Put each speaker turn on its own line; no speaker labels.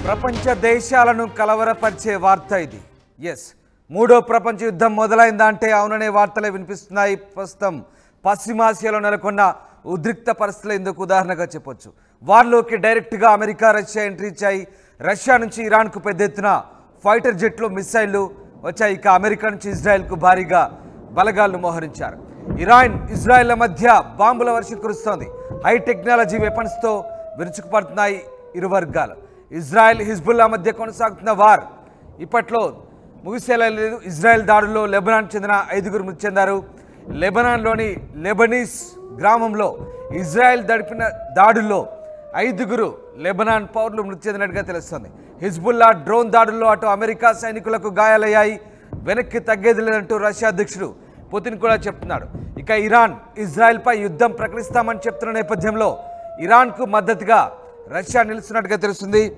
ప్రపంచ దేశాలను కలవరపరిచే వార్త ఇది. ఎస్, మూడో ప్రపంచ యుద్ధం మొదలైందా అంటే అవుననే వార్తలే వినిపిస్తున్నాయి. ప్రస్తుతం పశ్చిమాసియాలో నెలకొన్న ఉద్రిక్త పరిస్థితులు ఇందుకు ఉదాహరణగా చెప్పొచ్చు. వార్లోకి డైరెక్ట్గా అమెరికా, రష్యా ఎంట్రీ ఇచ్చాయి. రష్యా నుంచి ఇరాన్కు పెద్ద ఎత్తున ఫైటర్ జెట్లు, మిసైళ్లు వచ్చాయి. ఇక అమెరికా నుంచి ఇజ్రాయెల్కు భారీగా బలగాలను మోహరించారు. ఇరాన్, ఇజ్రాయెల్ల మధ్య బాంబుల వర్షం కురుస్తోంది. హై టెక్నాలజీ వెపన్స్తో విరుచుకుపడుతున్నాయి ఇరు వర్గాలు. ఇజ్రాయెల్, హిజ్బుల్లా మధ్య కొనసాగుతున్న వార్ ఇప్పట్లో ముగిసేలా లేదు. ఇజ్రాయెల్ దాడుల్లో లెబనాన్ చెందిన 5గురు మృతి చెందారు. లెబనాన్లోని లెబనీస్ గ్రామంలో ఇజ్రాయెల్ జరిపిన దాడుల్లో 5గురు లెబనాన్ పౌరులు మృతి చెందినట్టుగా తెలుస్తోంది. హిజ్బుల్లా డ్రోన్ దాడుల్లో అటు అమెరికా సైనికులకు గాయాలయ్యాయి. వెనక్కి తగ్గేది లేదంటూ రష్యా అధ్యక్షుడు పుతిన్ కూడా చెప్తున్నాడు. ఇక ఇరాన్, ఇజ్రాయెల్పై యుద్ధం ప్రకటిస్తామని చెప్తున్న నేపథ్యంలో ఇరాన్కు మద్దతుగా రష్యా నిలుస్తున్నట్టుగా తెలుస్తుంది.